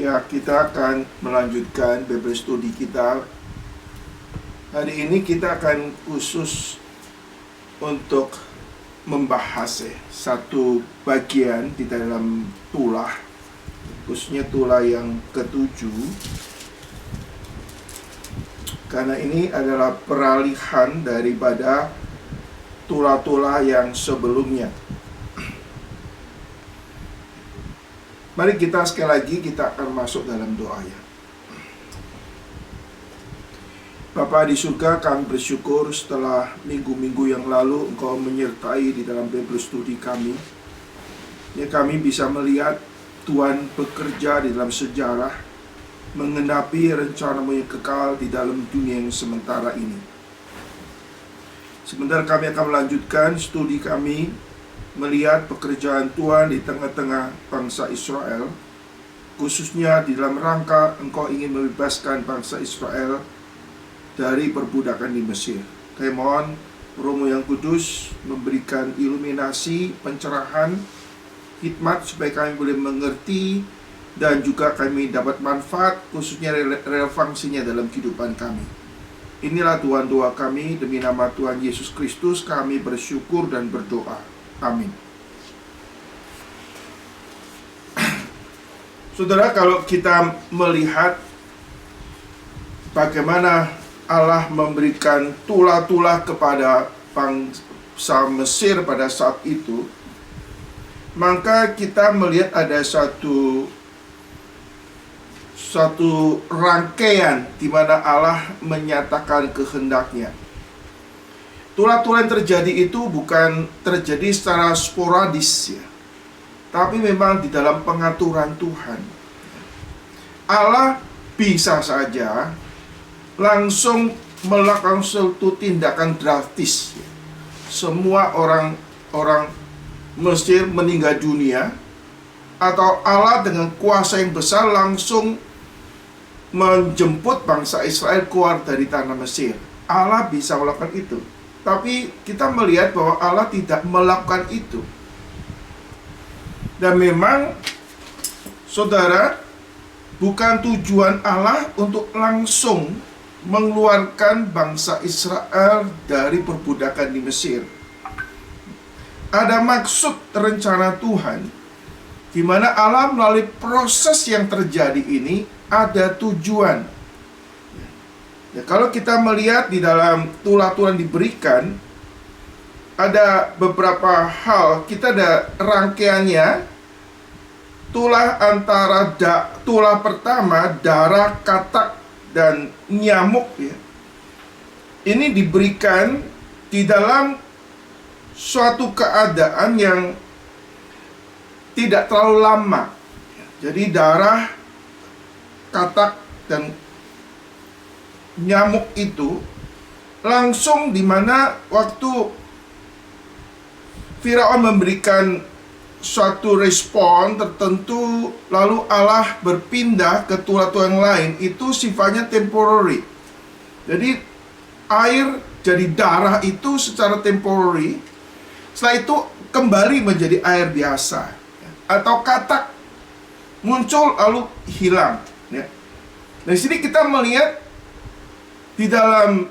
Ya, kita akan melanjutkan Bible Study kita. Hari ini kita akan khusus untuk membahas satu bagian di dalam tulah, khususnya tulah yang ketujuh. Karena ini adalah peralihan daripada tulah-tulah yang sebelumnya. Mari kita sekali lagi kita akan masuk dalam doa ya. Bapa di surga, kami bersyukur setelah minggu-minggu yang lalu Engkau menyertai di dalam Bible Study kami. Ya, kami bisa melihat Tuhan bekerja di dalam sejarah, mengenapi rencana-Mu yang kekal di dalam dunia yang sementara ini. Sebentar kami akan melanjutkan studi kami melihat pekerjaan Tuhan di tengah-tengah bangsa Israel, khususnya di dalam rangka Engkau ingin membebaskan bangsa Israel dari perbudakan di Mesir. Kami mohon Roh-Mu yang kudus memberikan iluminasi, pencerahan, hikmat supaya kami boleh mengerti dan juga kami dapat manfaat, khususnya relevansinya dalam kehidupan kami. Inilah Tuhan doa kami, demi nama Tuhan Yesus Kristus kami bersyukur dan berdoa. Amin. Saudara, kalau kita melihat bagaimana Allah memberikan tulah-tulah kepada bangsa Mesir pada saat itu, maka kita melihat ada satu rangkaian di mana Allah menyatakan kehendaknya. Tulah-tulah yang terjadi itu bukan terjadi secara sporadis ya, tapi memang di dalam pengaturan Tuhan. Allah bisa saja langsung melakukan suatu tindakan drastis. Semua orang Mesir meninggal dunia, atau Allah dengan kuasa yang besar langsung menjemput bangsa Israel keluar dari tanah Mesir. Allah bisa melakukan itu. Tapi kita melihat bahwa Allah tidak melakukan itu. Dan memang, saudara, bukan tujuan Allah untuk langsung mengeluarkan bangsa Israel dari perbudakan di Mesir. Ada maksud rencana Tuhan, di mana Allah melalui proses yang terjadi ini ada tujuan. Ya, kalau kita melihat di dalam tulah-tulah yang diberikan, ada beberapa hal, kita ada rangkaiannya. Tulah antara tulah pertama, darah, katak, dan nyamuk ya. Ini diberikan di dalam suatu keadaan yang tidak terlalu lama. Jadi darah, katak, dan nyamuk itu langsung di mana waktu Firaun memberikan suatu respon tertentu, lalu Allah berpindah ke tulah-tulah yang lain, itu sifatnya temporary. Jadi air jadi darah itu secara temporary, setelah itu kembali menjadi air biasa. Atau katak muncul lalu hilang ya. Dari sini kita melihat di dalam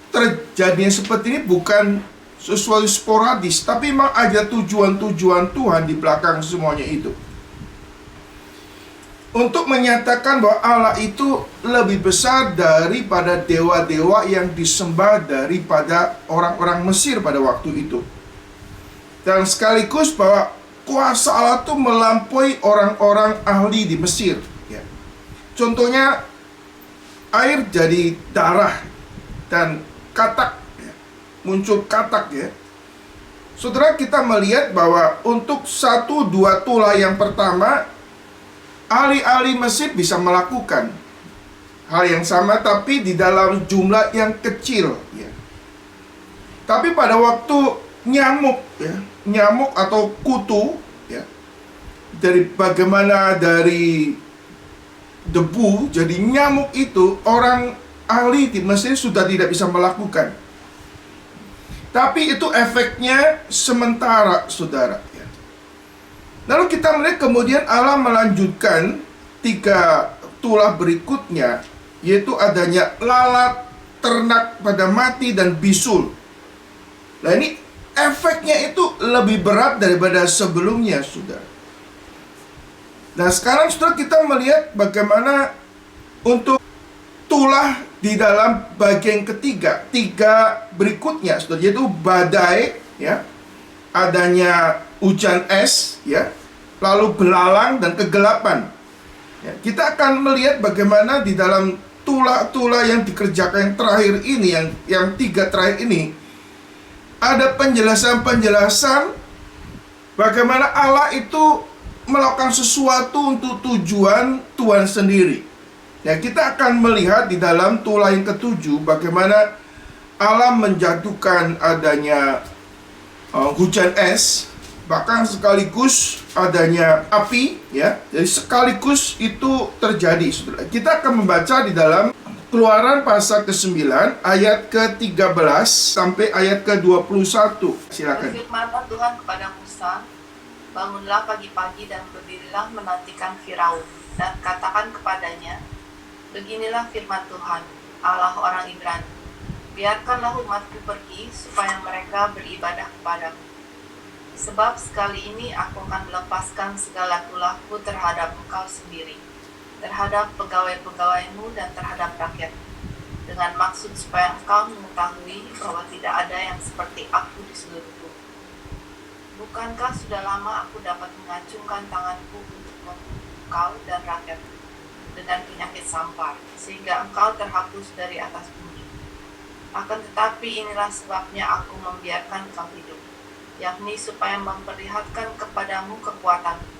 terjadinya seperti ini bukan sesuatu sporadis, tapi memang ada tujuan-tujuan Tuhan di belakang semuanya itu, untuk menyatakan bahwa Allah itu lebih besar daripada dewa-dewa yang disembah daripada orang-orang Mesir pada waktu itu. Dan sekaligus bahwa kuasa Allah itu melampaui orang-orang ahli di Mesir ya. Contohnya air jadi darah dan katak ya. Muncul katak ya. Saudara, kita melihat bahwa untuk 1-2 tulah yang pertama, ahli-ahli Mesir bisa melakukan hal yang sama, tapi di dalam jumlah yang kecil ya. Tapi pada waktu nyamuk ya, nyamuk atau kutu ya, dari debu jadi nyamuk, itu orang ahli di Mesir sudah tidak bisa melakukan. Tapi itu efeknya sementara, saudara ya. Lalu kita melihat kemudian Allah melanjutkan tiga tulah berikutnya, yaitu adanya lalat, ternak pada mati, dan bisul. Nah, ini efeknya itu lebih berat daripada sebelumnya, saudara. Nah, sekarang saudara kita melihat bagaimana untuk tulah di dalam bagian ketiga, tiga berikutnya, saudara, yaitu badai, ya, adanya hujan es, ya, lalu belalang dan kegelapan. Ya, kita akan melihat bagaimana di dalam tulah-tulah yang dikerjakan yang terakhir ini, yang tiga terakhir ini, ada penjelasan-penjelasan bagaimana Allah itu melakukan sesuatu untuk tujuan Tuhan sendiri. Ya, kita akan melihat di dalam tulah yang ketujuh bagaimana Allah menjatuhkan adanya hujan es, bahkan sekaligus adanya api, ya. Jadi sekaligus itu terjadi, saudara. Kita akan membaca di dalam Keluaran pasal ke-9 ayat ke-13 sampai ayat ke-21. Silakan. Berfirmanlah Tuhan kepada Musa, bangunlah pagi-pagi dan berdirilah menantikan Firaun, dan katakan kepadanya, beginilah firman Tuhan, Allah orang Ibrani, biarkanlah umatku pergi supaya mereka beribadah kepadamu. Sebab sekali ini aku akan melepaskan segala tulahku terhadap engkau sendiri, terhadap pegawai-pegawaimu dan terhadap rakyatmu, dengan maksud supaya engkau mengetahui bahwa tidak ada yang seperti aku di seluruh bumi. Bukankah sudah lama aku dapat mengacungkan tanganku untuk engkau dan rakyatmu dengan penyakit sampar, sehingga engkau terhapus dari atas bumi. Akan tetapi inilah sebabnya aku membiarkan engkau hidup, yakni supaya memperlihatkan kepadamu kekuatanku,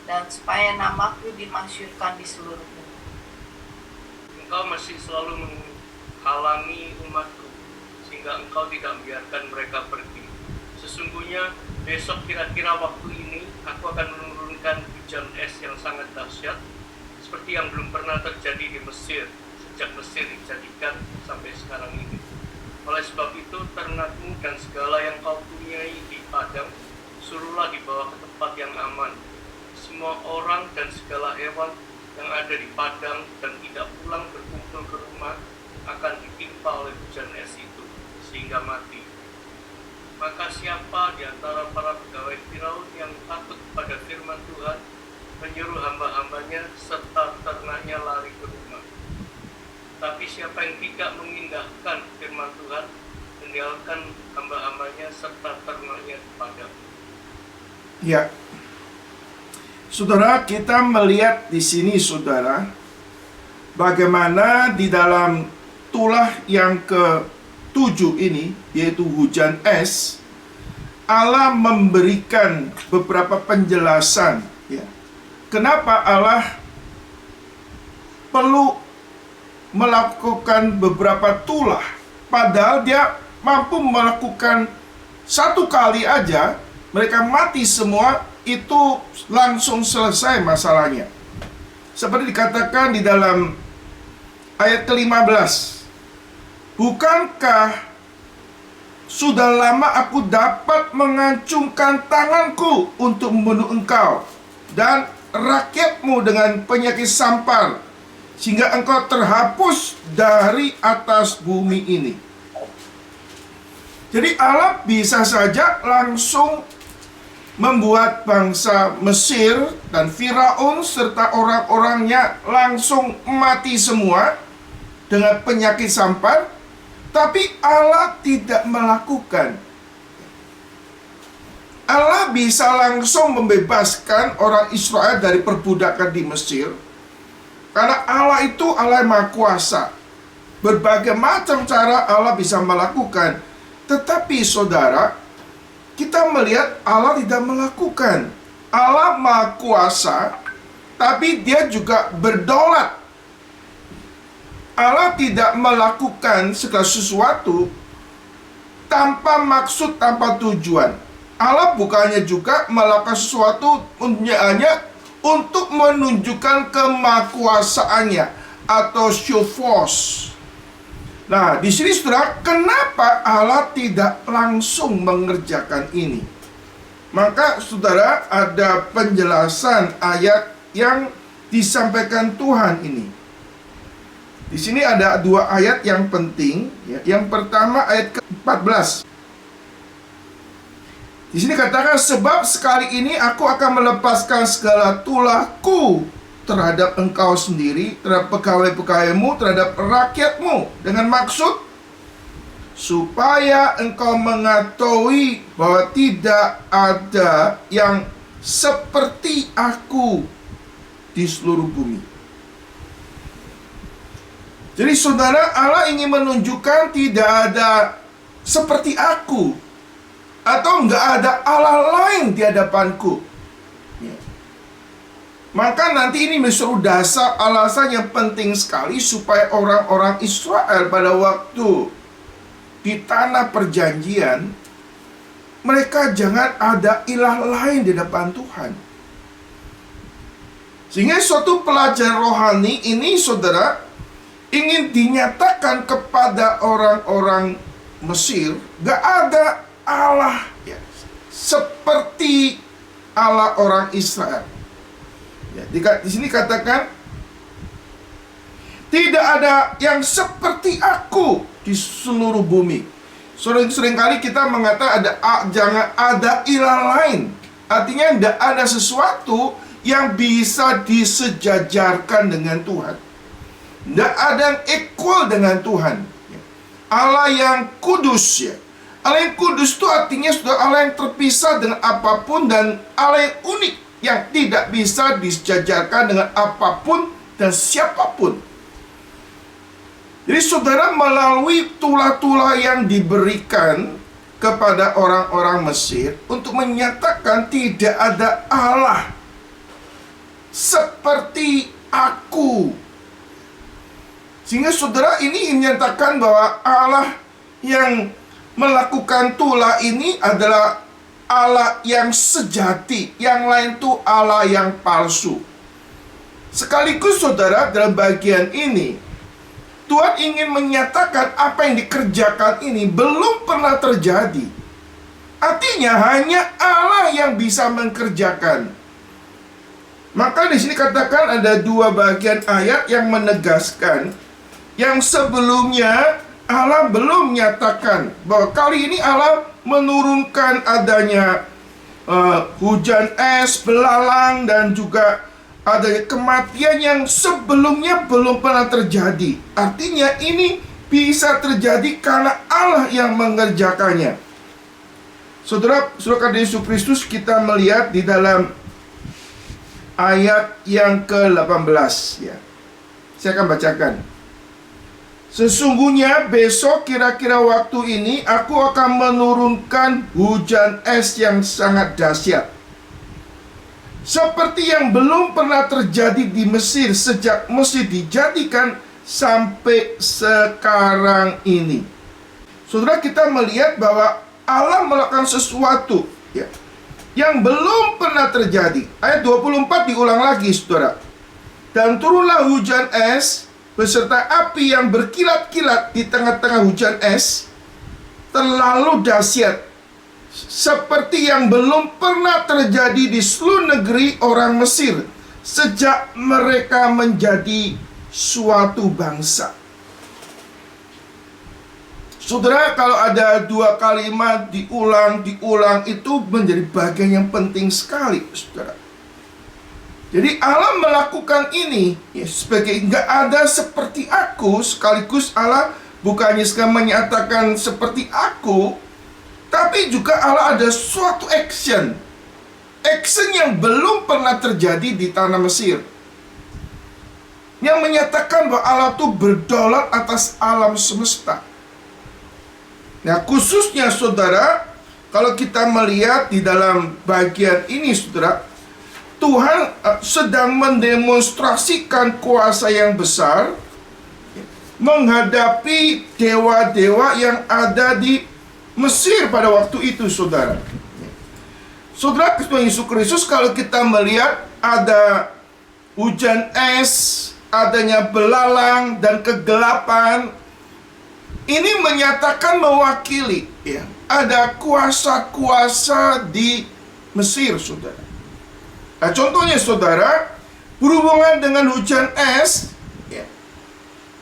dan supaya namaku dimasyhurkan di seluruh bumi. Engkau masih selalu menghalangi umatku, sehingga engkau tidak membiarkan mereka pergi. Sesungguhnya besok kira-kira waktu ini aku akan menurunkan hujan es yang sangat dahsyat, seperti yang belum pernah terjadi di Mesir, sejak Mesir dijadikan sampai sekarang ini. Oleh sebab itu, ternakmu dan segala yang kau punyai di padang, suruhlah dibawa ke tempat yang aman. Semua orang dan segala hewan yang ada di padang dan tidak pulang berkumpul ke rumah akan ditimpa oleh hujan es itu, sehingga mati. Maka siapa di antara para pegawai Firaun yang takut pada firman Tuhan, menyuruh hamba-hambanya serta ternaknya lari ke rumah. Tapi siapa yang tidak mengindahkan firman Tuhan, meninggalkan hamba-hambanya serta ternaknya di padang. Ya, saudara, kita melihat di sini, saudara, bagaimana di dalam tulah yang ke-7 ini, yaitu hujan es, Allah memberikan beberapa penjelasan, ya. Kenapa Allah perlu melakukan beberapa tulah, padahal dia mampu melakukan satu kali aja, mereka mati semua, itu langsung selesai masalahnya. Seperti dikatakan di dalam ayat ke-15, bukankah sudah lama aku dapat mengacungkan tanganku untuk membunuh engkau dan rakyatmu dengan penyakit sampar, sehingga engkau terhapus dari atas bumi ini. Jadi Allah bisa saja langsung membuat bangsa Mesir dan Firaun serta orang-orangnya langsung mati semua dengan penyakit sampar, tapi Allah tidak melakukan. Allah bisa langsung membebaskan orang Israel dari perbudakan di Mesir, karena Allah itu Allah yang Maha Kuasa. Berbagai macam cara Allah bisa melakukan, tetapi saudara, kita melihat Allah tidak melakukan. Allah Maha Kuasa, tapi dia juga berdaulat. Allah tidak melakukan segala sesuatu tanpa maksud, tanpa tujuan. Allah bukannya juga melakukan sesuatu hanya untuk menunjukkan kemahakuasaannya atau show force. Nah, di sini saudara, kenapa Allah tidak langsung mengerjakan ini? Maka saudara, ada penjelasan ayat yang disampaikan Tuhan ini. Di sini ada dua ayat yang penting, ya. Yang pertama ayat ke-14. Di sini katakan, sebab sekali ini aku akan melepaskan segala tulahku terhadap engkau sendiri, terhadap pegawai-pegawaimu, terhadap rakyatmu, dengan maksud supaya engkau mengetahui bahwa tidak ada yang seperti aku di seluruh bumi. Jadi saudara, Allah ingin menunjukkan tidak ada seperti aku, atau nggak ada Allah lain di hadapanku. Ya. Maka nanti ini menjadi dasar alasan yang penting sekali supaya orang-orang Israel pada waktu di tanah perjanjian, mereka jangan ada ilah lain di depan Tuhan. Sehingga suatu pelajaran rohani ini, saudara, ingin dinyatakan kepada orang-orang Mesir, gak ada Allah ya, seperti Allah orang Israel. Ya, di sini katakan, tidak ada yang seperti aku di seluruh bumi. Seringkali kita mengatakan jangan ada ilah lain. Artinya tidak ada sesuatu yang bisa disejajarkan dengan Tuhan. Tidak ada yang equal dengan Tuhan. Allah yang kudus ya. Allah yang kudus itu artinya sudah Allah yang terpisah dengan apapun, dan Allah yang unik yang tidak bisa disejajarkan dengan apapun dan siapapun. Jadi saudara, melalui tulah-tulah yang diberikan kepada orang-orang Mesir untuk menyatakan tidak ada Allah seperti aku. Sehingga saudara, ini menyatakan bahwa Allah yang melakukan tulah ini adalah Allah yang sejati, yang lain itu Allah yang palsu. Sekaligus saudara, dalam bagian ini Tuhan ingin menyatakan apa yang dikerjakan ini belum pernah terjadi. Artinya hanya Allah yang bisa mengerjakan. Maka di sini katakan ada dua bagian ayat yang menegaskan yang sebelumnya Allah belum menyatakan bahwa kali ini Allah menurunkan adanya hujan es, belalang, dan juga adanya kematian yang sebelumnya belum pernah terjadi. Artinya ini bisa terjadi karena Allah yang mengerjakannya. Saudara Yesus Kristus, kita melihat di dalam ayat yang ke-18 ya. Saya akan bacakan. Sesungguhnya besok kira-kira waktu ini aku akan menurunkan hujan es yang sangat dahsyat, seperti yang belum pernah terjadi di Mesir sejak Mesir dijadikan sampai sekarang ini. Saudara, kita melihat bahwa Allah melakukan sesuatu ya, yang belum pernah terjadi. Ayat 24 diulang lagi, saudara. Dan turunlah hujan es beserta api yang berkilat-kilat di tengah-tengah hujan es, terlalu dahsyat, seperti yang belum pernah terjadi di seluruh negeri orang Mesir sejak mereka menjadi suatu bangsa. Saudara, kalau ada dua kalimat diulang itu menjadi bagian yang penting sekali, saudara. Jadi Allah melakukan ini ya, sebagai nggak ada seperti aku, sekaligus Allah bukannya sekali menyatakan seperti aku, tapi juga Allah ada suatu action yang belum pernah terjadi di tanah Mesir, yang menyatakan bahwa Allah itu berdaulat atas alam semesta. Nah, khususnya saudara, kalau kita melihat di dalam bagian ini, saudara, Tuhan sedang mendemonstrasikan kuasa yang besar menghadapi dewa-dewa yang ada di Mesir pada waktu itu, saudara. Saudara, Tuhan Yesus Kristus, kalau kita melihat ada hujan es, adanya belalang dan kegelapan, ini menyatakan mewakili ya, ada kuasa-kuasa di Mesir, saudara. Nah, contohnya saudara, berhubungan dengan hujan es, ya,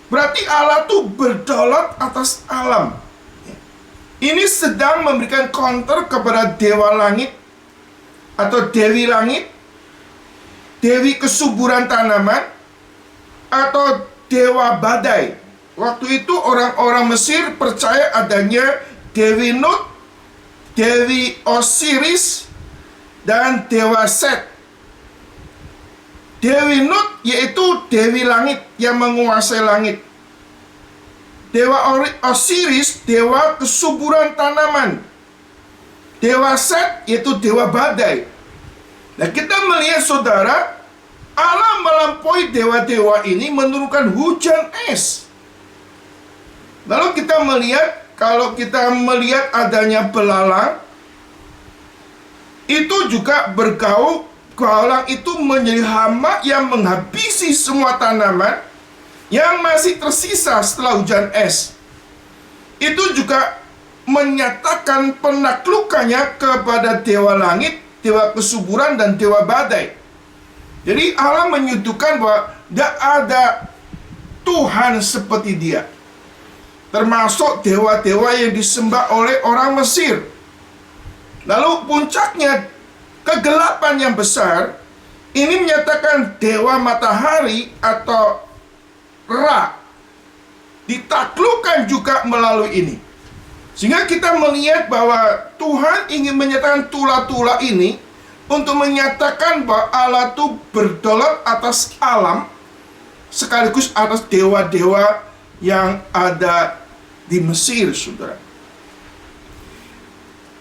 berarti Allah tuh berdaulat atas alam. Ya. Ini sedang memberikan counter kepada dewa langit atau dewi langit, dewi kesuburan tanaman, atau dewa badai. Waktu itu orang-orang Mesir percaya adanya Dewi Nut, Dewi Osiris, dan Dewa Set. Dewi Nut yaitu Dewi Langit yang menguasai langit. Dewa Osiris, Dewa kesuburan tanaman. Dewa Set yaitu Dewa badai. Nah, kita melihat saudara, Allah melampaui dewa-dewa ini menurunkan hujan es. Lalu kita melihat, kalau kita melihat adanya belalang, itu juga bergaul. Belalang itu menjadi hama yang menghabisi semua tanaman yang masih tersisa setelah hujan es. Itu juga menyatakan penaklukannya kepada dewa langit, dewa kesuburan, dan dewa badai. Jadi Allah menyutukan bahwa tidak ada Tuhan seperti dia, termasuk dewa-dewa yang disembah oleh orang Mesir. Lalu puncaknya kegelapan yang besar ini menyatakan dewa matahari atau Ra ditaklukkan juga melalui ini. Sehingga kita melihat bahwa Tuhan ingin menyatakan tula-tula ini untuk menyatakan bahwa Allah itu berdaulat atas alam sekaligus atas dewa-dewa yang ada di Mesir, saudara.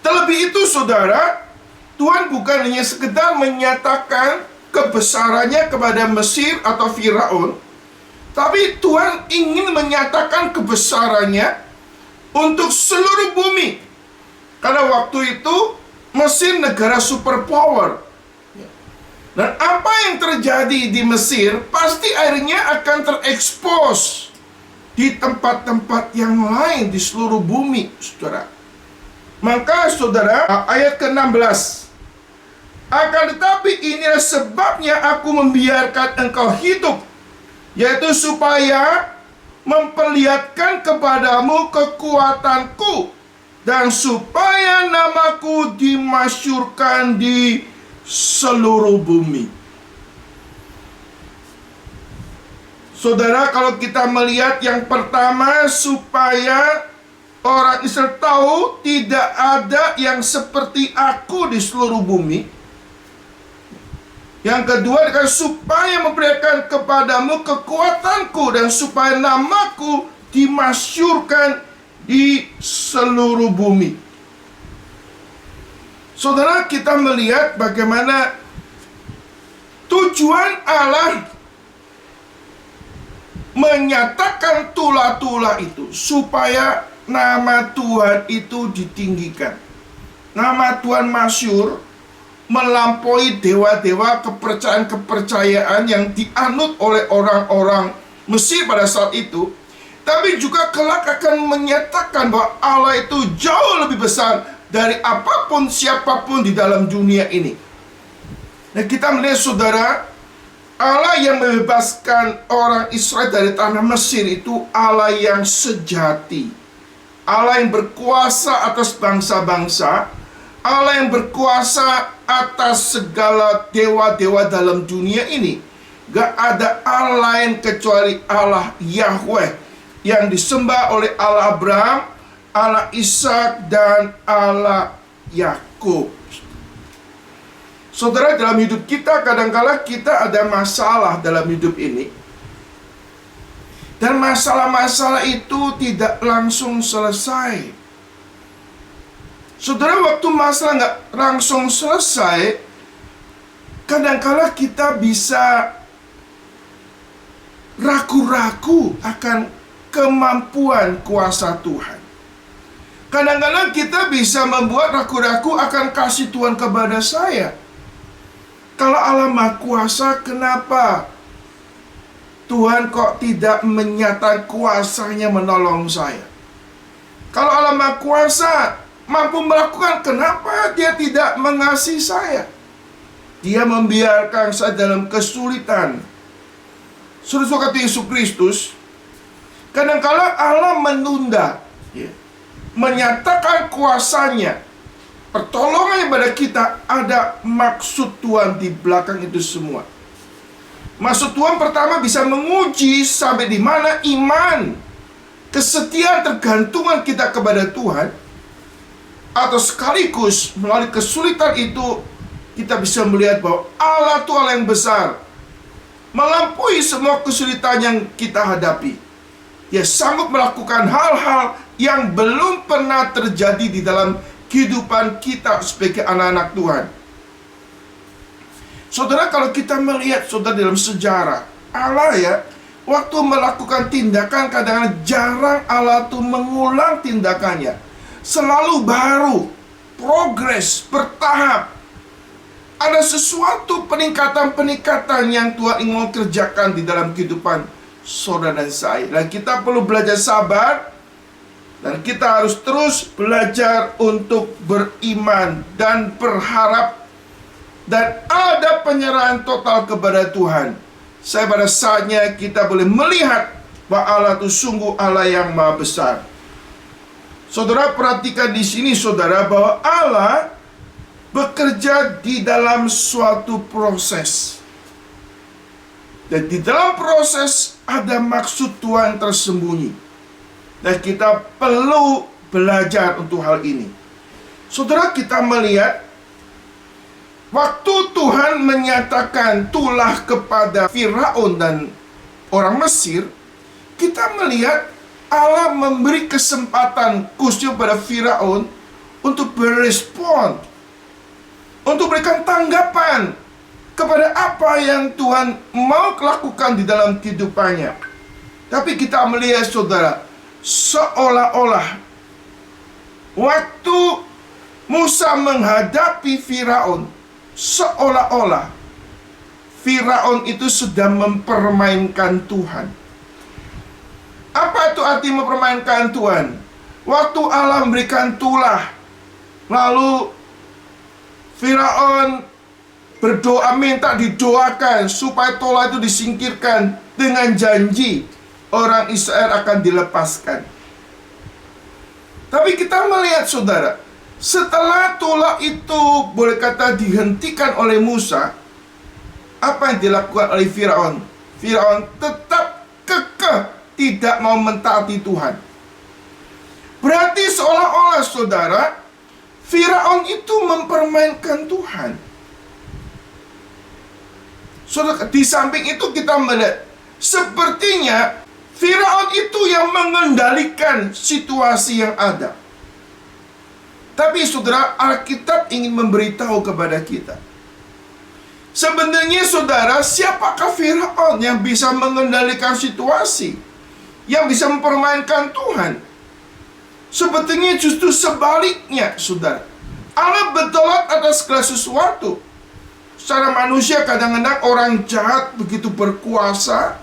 Terlebih itu, saudara, Tuhan bukan hanya sekedar menyatakan kebesarannya kepada Mesir atau Firaun, tapi Tuhan ingin menyatakan kebesarannya untuk seluruh bumi. Karena waktu itu Mesir negara superpower. Dan apa yang terjadi di Mesir pasti akhirnya akan terekspos di tempat-tempat yang lain di seluruh bumi, saudara. Maka saudara, ayat ke-16, akan tetapi inilah sebabnya aku membiarkan engkau hidup, yaitu supaya memperlihatkan kepadamu kekuatanku, dan supaya namaku dimasyurkan di seluruh bumi. Saudara, kalau kita melihat yang pertama, supaya orang Israel tahu tidak ada yang seperti aku di seluruh bumi. Yang kedua, supaya memberikan kepadamu kekuatanku, dan supaya namaku dimasyurkan di seluruh bumi. Saudara, kita melihat bagaimana tujuan Allah menyatakan tula-tula itu supaya nama Tuhan itu ditinggikan. Nama Tuhan masyhur melampaui dewa-dewa kepercayaan-kepercayaan yang dianut oleh orang-orang Mesir pada saat itu. Tapi juga kelak akan menyatakan bahwa Allah itu jauh lebih besar dari apapun siapapun di dalam dunia ini. Nah, kita melihat saudara, Allah yang membebaskan orang Israel dari tanah Mesir itu Allah yang sejati, Allah yang berkuasa atas bangsa-bangsa, Allah yang berkuasa atas segala dewa-dewa dalam dunia ini. Gak ada Allah lain kecuali Allah Yahweh yang disembah oleh Allah Abraham, Allah Ishak, dan Allah Yakub. Saudara, dalam hidup kita kadangkala kita ada masalah dalam hidup ini, dan masalah-masalah itu tidak langsung selesai. Saudara, waktu masalah nggak langsung selesai, kadangkala kita bisa ragu-ragu akan kemampuan kuasa Tuhan. Kadang-kadang kita bisa membuat ragu-ragu akan kasih Tuhan kepada saya. Kalau Allah Maha Kuasa, kenapa Tuhan kok tidak menyatakan kuasanya menolong saya? Kalau Allah Maha Kuasa mampu melakukan, kenapa Dia tidak mengasihi saya? Dia membiarkan saya dalam kesulitan. Saudara kata Yesus Kristus, kadangkala Allah menunda, ya, menyatakan kuasanya, pertolongannya pada kita. Ada maksud Tuhan di belakang itu semua. Maksud Tuhan pertama bisa menguji sampai di mana iman, kesetiaan, tergantungan kita kepada Tuhan. Atau sekaligus melalui kesulitan itu kita bisa melihat bahwa Allah itu Allah yang besar, melampaui semua kesulitan yang kita hadapi. Dia sanggup melakukan hal-hal yang belum pernah terjadi di dalam kehidupan kita sebagai anak-anak Tuhan. Saudara, kalau kita melihat, saudara, dalam sejarah Allah, ya, waktu melakukan tindakan, kadang-kadang jarang Allah tuh mengulang tindakannya. Selalu baru, progres, bertahap. Ada sesuatu peningkatan-peningkatan yang Tuhan ingin mau kerjakan di dalam kehidupan saudara dan saya. Dan kita perlu belajar sabar, dan kita harus terus belajar untuk beriman dan berharap, dan ada penyerahan total kepada Tuhan. Saya pada saatnya kita boleh melihat bahwa Allah itu sungguh Allah yang maha besar. Saudara, perhatikan di sini, saudara, bahwa Allah bekerja di dalam suatu proses. Dan di dalam proses ada maksud Tuhan tersembunyi. Dan kita perlu belajar untuk hal ini. Saudara, kita melihat waktu Tuhan menyatakan tulah kepada Firaun dan orang Mesir, kita melihat Allah memberi kesempatan khususnya pada Firaun untuk berespon, untuk berikan tanggapan kepada apa yang Tuhan mau lakukan di dalam kehidupannya. Tapi kita melihat, saudara, seolah-olah waktu Musa menghadapi Firaun, seolah-olah Firaun itu sedang mempermainkan Tuhan. Apa itu arti mempermainkan Tuhan? Waktu Allah memberikan tulah, lalu Firaun berdoa, minta didoakan supaya tulah itu disingkirkan dengan janji orang Israel akan dilepaskan. Tapi kita melihat, saudara, setelah tulah itu boleh kata dihentikan oleh Musa, apa yang dilakukan oleh Firaun? Firaun tetap kekeh tidak mau mentaati Tuhan. Berarti seolah-olah, saudara, Firaun itu mempermainkan Tuhan. Saudara, di samping itu kita melihat sepertinya Firaun itu yang mengendalikan situasi yang ada. Tapi saudara, Alkitab ingin memberitahu kepada kita, sebenarnya, saudara, siapakah Firaun yang bisa mengendalikan situasi, yang bisa mempermainkan Tuhan? Sebetulnya justru sebaliknya, saudara. Allah bertolak atas segala sesuatu. Secara manusia kadang-kadang orang jahat begitu berkuasa,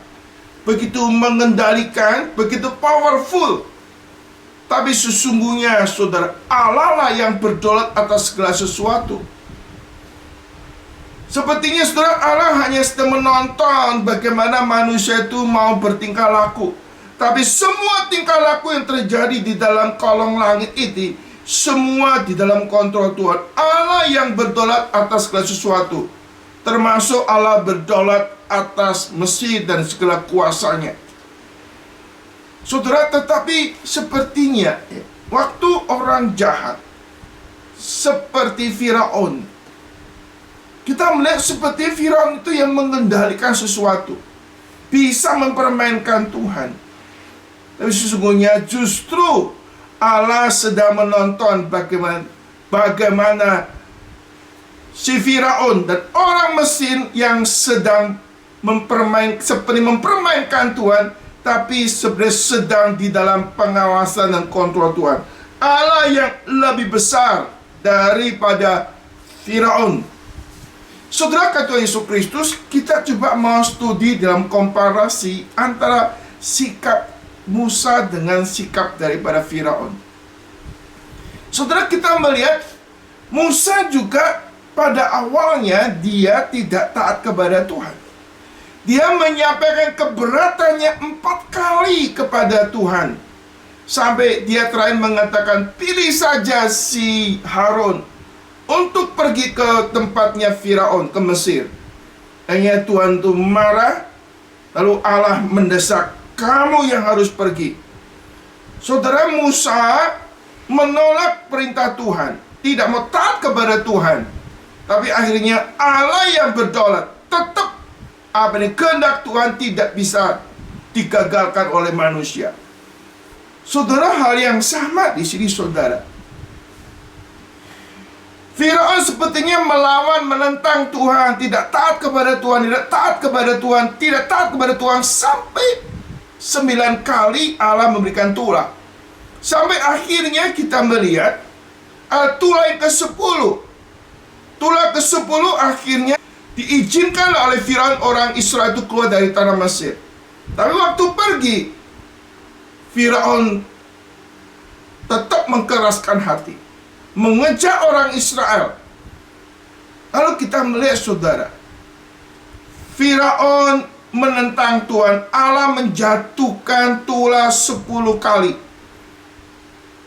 begitu mengendalikan, begitu powerful. Tapi sesungguhnya, saudara, Allah lah yang berdaulat atas segala sesuatu. Sepertinya, saudara, Allah hanya sedang menonton bagaimana manusia itu mau bertingkah laku. Tapi semua tingkah laku yang terjadi di dalam kolong langit itu, semua di dalam kontrol Tuhan. Allah yang berdaulat atas segala sesuatu, termasuk Allah berdaulat atas Mesir dan segala kuasanya. Saudara, tetapi sepertinya waktu orang jahat seperti Firaun, kita melihat seperti Firaun itu yang mengendalikan sesuatu, bisa mempermainkan Tuhan. Tapi sesungguhnya justru Allah sedang menonton bagaimana si Firaun dan orang Mesir yang sedang mempermainkan Tuhan, tapi sebenarnya sedang di dalam pengawasan dan kontrol Tuhan. Allah yang lebih besar daripada Firaun. Saudara, kata Yesus Kristus, kita coba mau studi dalam komparasi antara sikap Musa dengan sikap daripada Firaun. Saudara, kita melihat Musa juga pada awalnya dia tidak taat kepada Tuhan. Dia menyampaikan keberatannya 4 kali kepada Tuhan. Sampai dia terakhir mengatakan, pilih saja si Harun untuk pergi ke tempatnya Firaun, ke Mesir. Akhirnya Tuhan itu marah. Lalu Allah mendesak, kamu yang harus pergi. Saudara, Musa menolak perintah Tuhan, tidak mau taat kepada Tuhan. Tapi akhirnya Allah yang berdaulat. Tetap kehendak Tuhan tidak bisa digagalkan oleh manusia. Saudara, hal yang sama di sini, saudara. Firaun sepertinya melawan, menentang Tuhan, tidak taat kepada Tuhan, tidak taat kepada Tuhan, tidak taat kepada Tuhan, sampai 9 kali Allah memberikan tulah. Sampai akhirnya kita melihat tulah yang ke-10. Tulah ke-10 akhirnya diizinkan oleh Firaun orang Israel itu keluar dari tanah Mesir. Tapi waktu pergi, Firaun tetap mengkeraskan hati, mengejar orang Israel. Lalu kita melihat, saudara, Firaun menentang Tuhan. Allah menjatuhkan tulah 10 kali.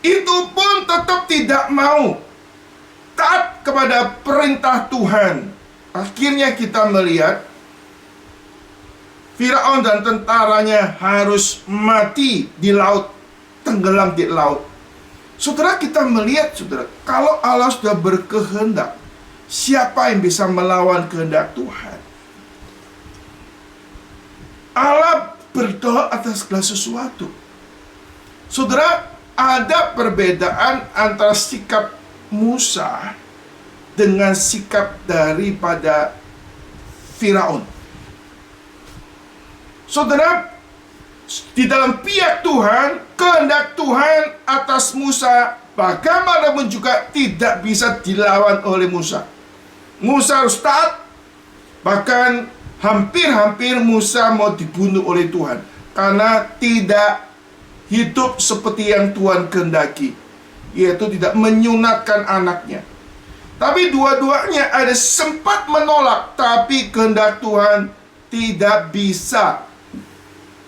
Itu pun tetap tidak mau taat kepada perintah Tuhan. Akhirnya kita melihat Firaun dan tentaranya harus mati di laut, tenggelam di laut. Saudara, kita melihat, saudara, kalau Allah sudah berkehendak, siapa yang bisa melawan kehendak Tuhan? Allah berdoa atas segala sesuatu. Saudara, ada perbedaan antara sikap Musa dengan sikap daripada Firaun. Saudara, di dalam pihak Tuhan, kehendak Tuhan atas Musa bagaimanapun juga tidak bisa dilawan oleh Musa. Musa harus taat. Bahkan hampir-hampir Musa mau dibunuh oleh Tuhan karena tidak hidup seperti yang Tuhan kehendaki, yaitu tidak menyunatkan anaknya. Tapi dua-duanya ada sempat menolak, tapi kehendak Tuhan tidak bisa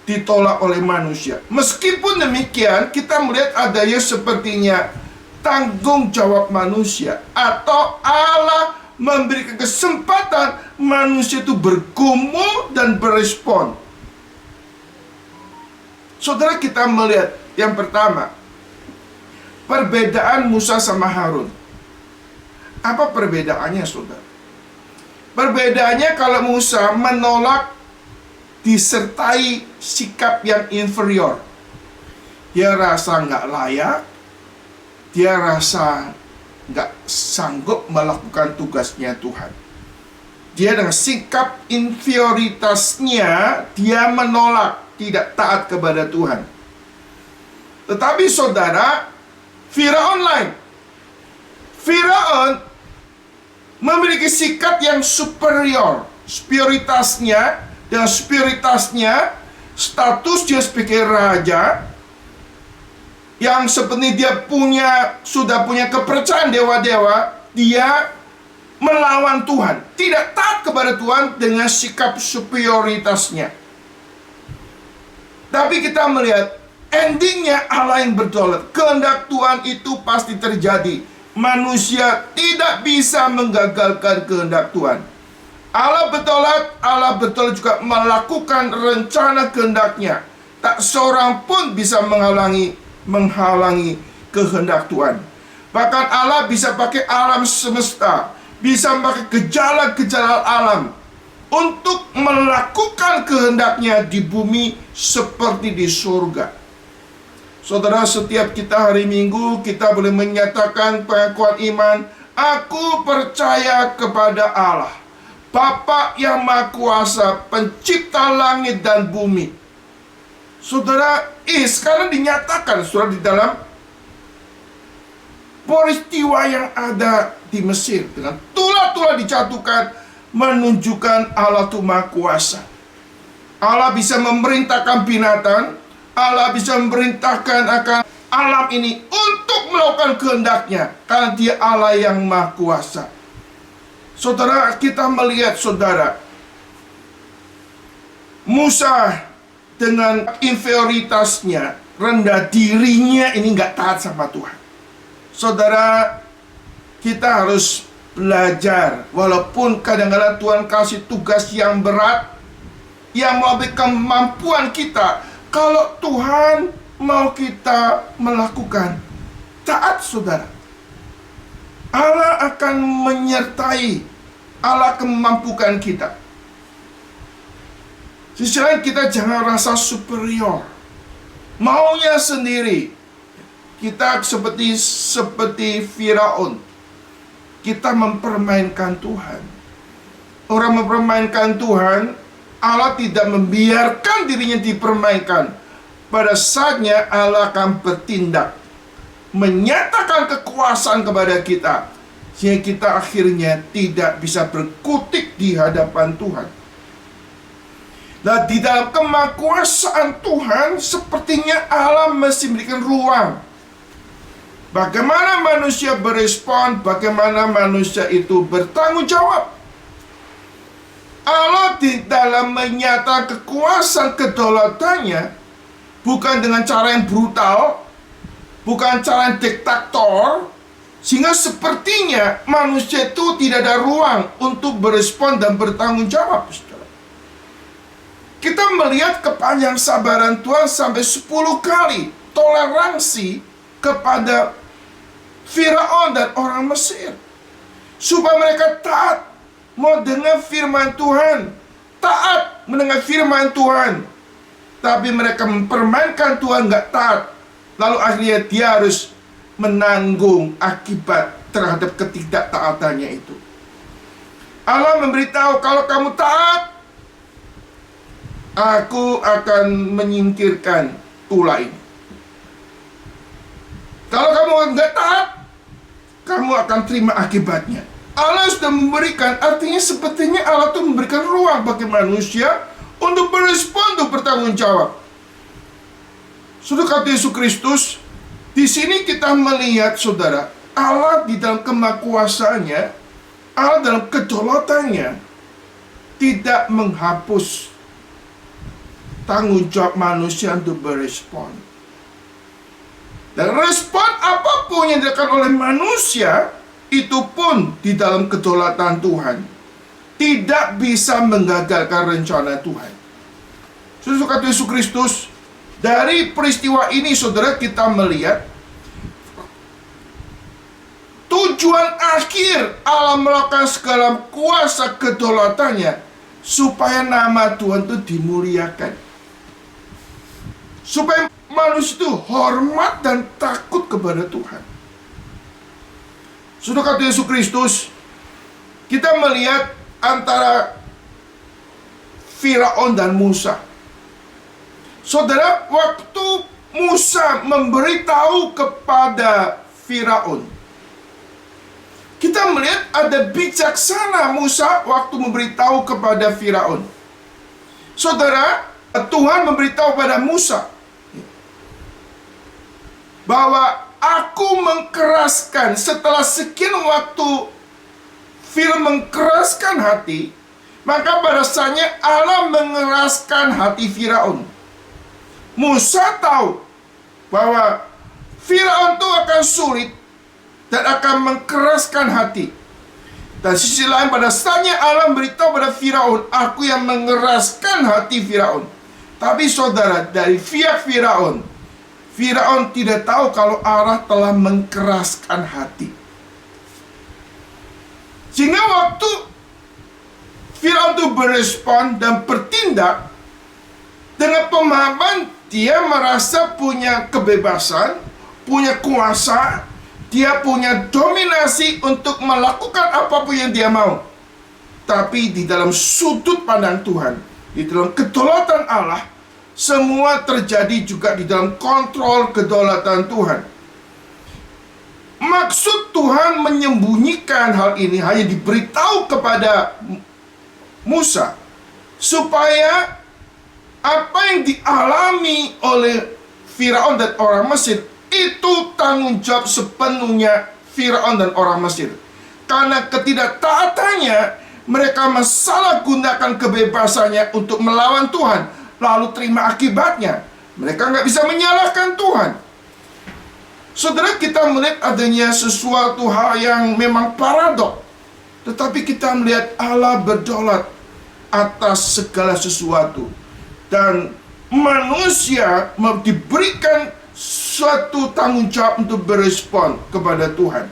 ditolak oleh manusia. Meskipun demikian, kita melihat adanya sepertinya tanggung jawab manusia, atau Allah memberikan kesempatan manusia itu bergumul dan berespon. Saudara, kita melihat yang pertama, perbedaan Musa sama Harun. Apa perbedaannya, saudara? Perbedaannya, kalau Musa menolak disertai sikap yang inferior. Dia rasa nggak layak, dia rasa nggak sanggup melakukan tugasnya Tuhan. Dia dengan sikap inferioritasnya, dia menolak, tidak taat kepada Tuhan. Tetapi saudara, Firaun lain. Firaun memiliki sikap yang superior. Superioritasnya, status dia sebagai raja, yang seperti dia sudah punya kepercayaan dewa-dewa, dia melawan Tuhan, tidak taat kepada Tuhan dengan sikap superioritasnya. Tapi kita melihat endingnya Allah yang berdaulat. Kehendak Tuhan itu pasti terjadi. Manusia tidak bisa menggagalkan kehendak Tuhan. Allah berdaulat juga melakukan rencana kehendaknya. Tak seorang pun bisa menghalangi kehendak Tuhan. Bahkan Allah bisa pakai alam semesta, bisa pakai gejala-gejala alam untuk melakukan kehendaknya di bumi seperti di surga. Saudara, setiap kita hari Minggu, kita boleh menyatakan pengakuan iman, aku percaya kepada Allah, Bapa yang Maha Kuasa, pencipta langit dan bumi. Saudara, sekarang dinyatakan, saudara, di dalam peristiwa yang ada di Mesir, dengan tulah-tulah dijatuhkan, menunjukkan Allah itu Maha Kuasa. Allah bisa memerintahkan binatang, Allah bisa memerintahkan akan alam ini untuk melakukan kehendaknya, karena Dia Allah yang Maha Kuasa. Saudara, kita melihat saudara, Musa dengan inferioritasnya, rendah dirinya ini nggak taat sama Tuhan. Saudara, kita harus belajar, walaupun kadang-kadang Tuhan kasih tugas yang berat, yang melebihi kemampuan kita. Kalau Tuhan mau kita melakukan, taat saudara. Allah akan menyertai, Allah akan memampukan kita. Sisi lain, kita jangan rasa superior, maunya sendiri. Kita seperti Firaun, kita mempermainkan Tuhan. Orang mempermainkan Tuhan, Allah tidak membiarkan dirinya dipermainkan. Pada saatnya Allah akan bertindak, menyatakan kekuasaan kepada kita, sehingga kita akhirnya tidak bisa berkutik di hadapan Tuhan. Nah, di dalam kemakuasaan Tuhan, sepertinya Allah mesti memberikan ruang. Bagaimana manusia berespon, bagaimana manusia itu bertanggung jawab. Allah di dalam menyatakan kekuasaan kedaulatannya bukan dengan cara yang brutal, bukan cara yang diktator, sehingga sepertinya manusia itu tidak ada ruang untuk berespon dan bertanggung jawab. Kita melihat kepanjang sabaran Tuhan sampai 10 kali toleransi kepada Firaun dan orang Mesir, supaya mereka taat mau dengar firman Tuhan, taat mendengar firman Tuhan. Tapi mereka mempermainkan Tuhan, nggak taat. Lalu akhirnya dia harus menanggung akibat terhadap ketidaktaatannya itu. Allah memberitahu, kalau kamu taat, aku akan menyingkirkan ular ini. Kalau kamu nggak taat, kamu akan terima akibatnya. Allah sudah memberikan, artinya sepertinya Allah itu memberikan ruang bagi manusia untuk berespon, untuk bertanggung jawab. Sudah kata Yesus Kristus, di sini kita melihat saudara, Allah di dalam kemakuasaannya, Allah dalam kedaulatannya tidak menghapus tanggung jawab manusia untuk berespon. Dan respon apapun yang dilakukan oleh manusia, itu pun di dalam kedaulatan Tuhan, tidak bisa menggagalkan rencana Tuhan. Sesuai kata Yesus Kristus, dari peristiwa ini saudara, kita melihat tujuan akhir Allah melakukan segala kuasa kedaulatannya, supaya nama Tuhan itu dimuliakan, supaya manusia itu hormat dan takut kepada Tuhan. Sudah kata Yesus Kristus, kita melihat antara Firaun dan Musa. Saudara, waktu Musa memberitahu kepada Firaun, kita melihat ada bijaksana Musa waktu memberitahu kepada Firaun. Saudara, Tuhan memberitahu pada Musa bahwa aku mengkeraskan, setelah sekian waktu Firaun mengkeraskan hati, maka pada saatnya Allah mengeraskan hati Firaun. Musa tahu bahwa Firaun itu akan sulit dan akan mengkeraskan hati. Dan sisi lain, pada saatnya Allah beritahu pada Firaun, aku yang mengeraskan hati Firaun. Tapi saudara, dari pihak Firaun tidak tahu kalau Allah telah mengkeraskan hati. Sehingga waktu Firaun itu berespon dan bertindak dengan pemahaman dia merasa punya kebebasan, punya kuasa, dia punya dominasi untuk melakukan apapun yang dia mau. Tapi di dalam sudut pandang Tuhan, di dalam kedaulatan Allah, semua terjadi juga di dalam kontrol kedaulatan Tuhan. Maksud Tuhan menyembunyikan hal ini hanya diberitahu kepada Musa, supaya apa yang dialami oleh Firaun dan orang Mesir itu tanggung jawab sepenuhnya Firaun dan orang Mesir. karena ketidaktaatannya, mereka menyalahgunakan kebebasannya untuk melawan Tuhan, lalu terima akibatnya. Mereka nggak bisa menyalahkan Tuhan. Saudara, kita melihat adanya sesuatu hal yang memang paradok, tetapi kita melihat Allah berdaulat atas segala sesuatu, dan manusia diberikan suatu tanggung jawab untuk berespon kepada Tuhan.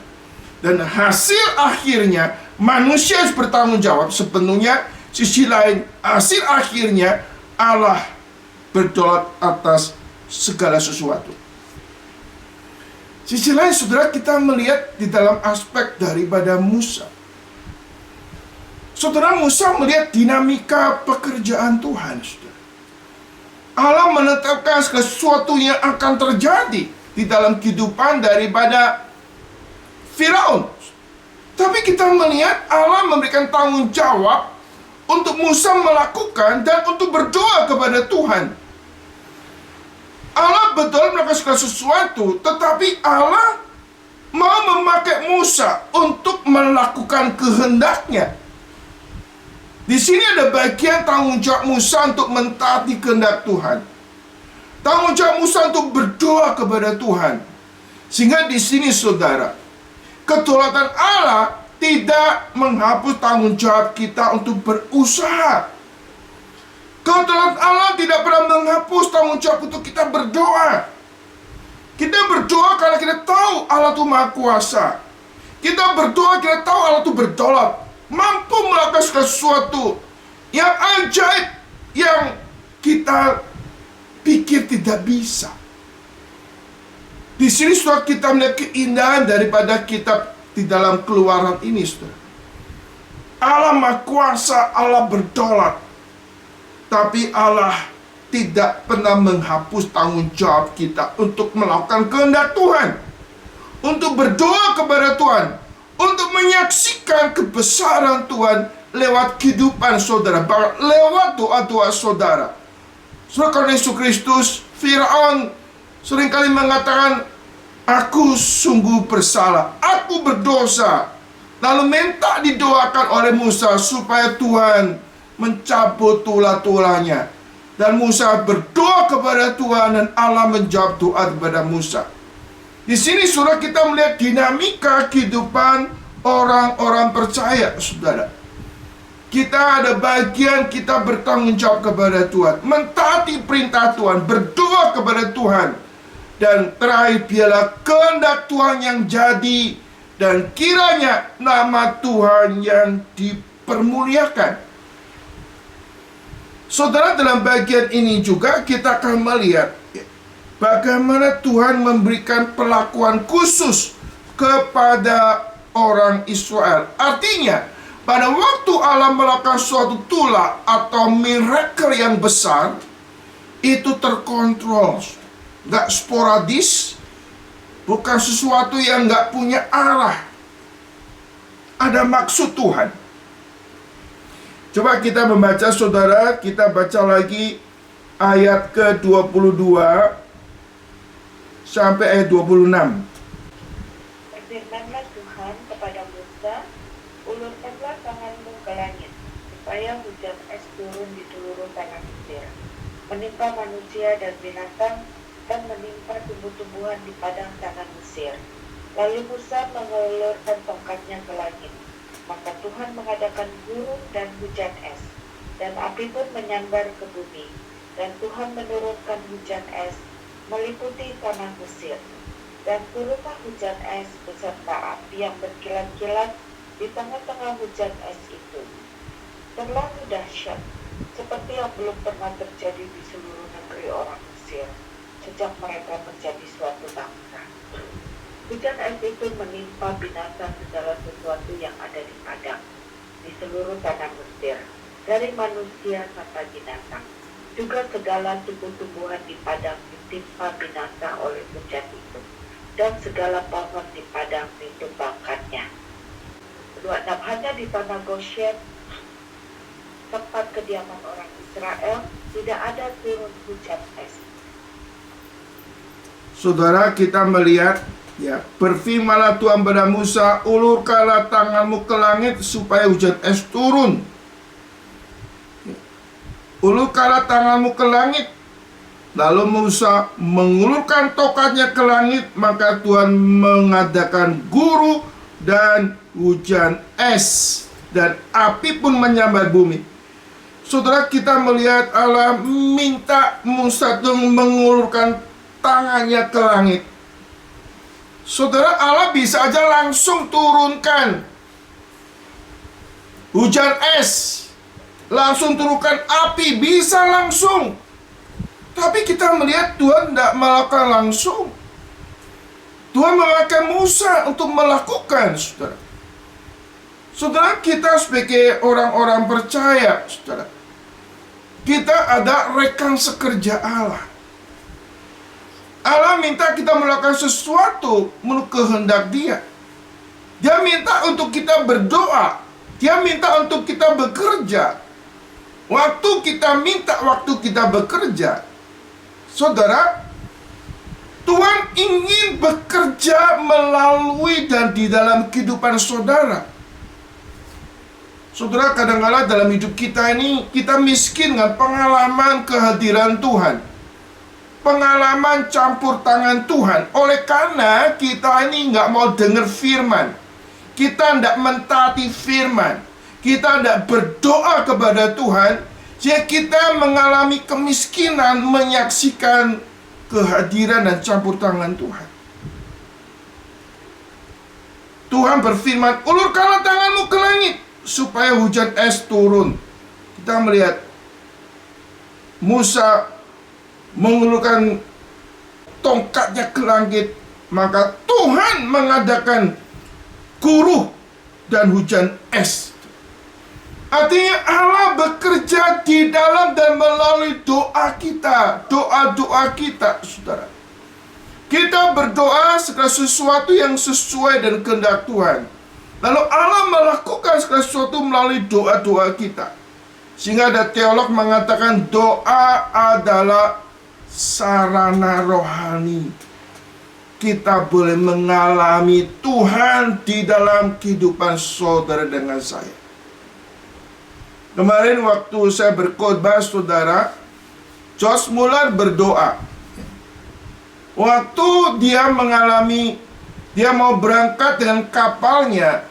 Dan hasil akhirnya manusia harus bertanggung jawab sepenuhnya. Sisi lain, hasil akhirnya Allah berdaulat atas segala sesuatu. Sisi lain, saudara, kita melihat di dalam aspek daripada Musa. Saudara, Musa melihat dinamika pekerjaan Tuhan, saudara. Allah menetapkan segala sesuatu yang akan terjadi di dalam kehidupan daripada Firaun. Tapi kita melihat Allah memberikan tanggung jawab untuk Musa melakukan dan untuk berdoa kepada Tuhan. Allah betul melakukan segala sesuatu, tetapi Allah mau memakai Musa untuk melakukan kehendaknya. Di sini ada bagian tanggung jawab Musa untuk mentaati kehendak Tuhan. Tanggung jawab Musa untuk berdoa kepada Tuhan. Sehingga di sini, saudara, kedaulatan Allah tidak menghapus tanggung jawab kita untuk berusaha. Kedaulatan Allah tidak pernah menghapus tanggung jawab untuk kita berdoa. Kita berdoa karena kita tahu Allah itu Maha Kuasa. Kita berdoa kita tahu Allah itu berdaulat, mampu melakukan segala sesuatu yang ajaib yang kita pikir tidak bisa. Di sini, saudara, kita melihat keindahan daripada kitab di dalam Keluaran ini, saudara. Allah Maha Kuasa, Allah berdaulat, tapi Allah tidak pernah menghapus tanggung jawab kita untuk melakukan kehendak Tuhan, untuk berdoa kepada Tuhan, untuk menyaksikan kebesaran Tuhan lewat kehidupan saudara, bahkan lewat doa-doa saudara. Saudara, karena Yesus Kristus, Firaun seringkali mengatakan, aku sungguh bersalah, aku berdosa. Lalu minta didoakan oleh Musa supaya Tuhan mencabut tulah-tulahnya. Dan Musa berdoa kepada Tuhan dan Allah menjawab doa kepada Musa. Di sini, saudara, kita melihat dinamika kehidupan orang-orang percaya, saudara. Kita ada bagian kita bertanggung jawab kepada Tuhan, mentaati perintah Tuhan, berdoa kepada Tuhan. Dan terakhir, biarlah kehendak Tuhan yang jadi, dan kiranya nama Tuhan yang dipermuliakan. Saudara, dalam bagian ini juga kita akan melihat bagaimana Tuhan memberikan perlakuan khusus kepada orang Israel. Artinya, pada waktu Allah melakukan suatu tulah atau miracle yang besar, itu terkontrol, gak sporadis, bukan sesuatu yang gak punya arah. Ada maksud Tuhan. Coba kita membaca, saudara, kita baca lagi ayat ke-22 sampai ayat 26. Berfirmanlah Tuhan kepada Musa, ulurkanlah tanganmu ke langit, supaya hujan es turun di seluruh tanah Mesir, menimpa manusia dan binatang, dan menimpa tumbuh-tumbuhan di padang tanah Mesir. Lalu Musa mengulurkan tongkatnya ke langit, maka Tuhan mengadakan gurun dan hujan es, dan api pun menyambar ke bumi, dan Tuhan menurunkan hujan es meliputi tanah Mesir. Dan turunlah hujan es beserta api yang berkilat-kilat di tengah-tengah hujan es itu. Terlalu dahsyat, seperti yang belum pernah terjadi di seluruh negeri orang Mesir, sejak mereka menjadi suatu bangsa. Hujan es itu menimpa binatang segala sesuatu yang ada di padang, di seluruh tanah Mesir, dari manusia sampai binatang. Juga segala tumbuh-tumbuhan di padang ditimpa binasa oleh hujan itu, dan segala pohon di padang ditumbangkannya. 26. Hanya di tanah Goshen, tempat kediaman orang Israel, tidak ada turun hujan es. Saudara, kita melihat Ya, berfirmanlah Tuhan kepada Musa, ulurkanlah tanganmu ke langit supaya hujan es turun. Ulurkanlah tanganmu ke langit. Lalu Musa mengulurkan tongkatnya ke langit, maka Tuhan mengadakan guru dan hujan es, dan api pun menyambar bumi. Saudara, kita melihat Allah minta Musa itu mengulurkan tangannya ke langit. Saudara, Allah bisa aja langsung turunkan hujan es, langsung turunkan api, bisa langsung. Tapi kita melihat Tuhan tidak melakukan langsung. Tuhan memakai Musa untuk melakukan, saudara. Saudara, kita sebagai orang-orang percaya, saudara, kita ada rekan sekerja Allah. Allah minta kita melakukan sesuatu menurut kehendak Dia. Dia minta untuk kita berdoa. Dia minta untuk kita bekerja. Waktu kita minta, waktu kita bekerja, saudara, Tuhan ingin bekerja melalui dan di dalam kehidupan saudara. Saudara, kadang-kadang dalam hidup kita ini, kita miskin dengan pengalaman kehadiran Tuhan, pengalaman campur tangan Tuhan. Oleh karena kita ini nggak mau dengar firman, kita tidak mentaati firman, kita tidak berdoa kepada Tuhan, jadi kita mengalami kemiskinan menyaksikan kehadiran dan campur tangan Tuhan. Tuhan berfirman, ulurkanlah tanganmu ke langit supaya hujan es turun. Kita melihat Musa mengulurkan tongkatnya ke langit, maka Tuhan mengadakan guru dan hujan es. Artinya Allah bekerja di dalam dan melalui doa kita, doa-doa kita, saudara. Kita berdoa segala sesuatu yang sesuai dengan kehendak Tuhan. Lalu Allah melakukan segala sesuatu melalui doa-doa kita. Sehingga ada teolog mengatakan doa adalah sarana rohani. Kita boleh mengalami Tuhan di dalam kehidupan saudara dengan saya. Kemarin waktu saya berkhotbah, saudara, Josh Muller berdoa. Waktu dia mau berangkat dengan kapalnya,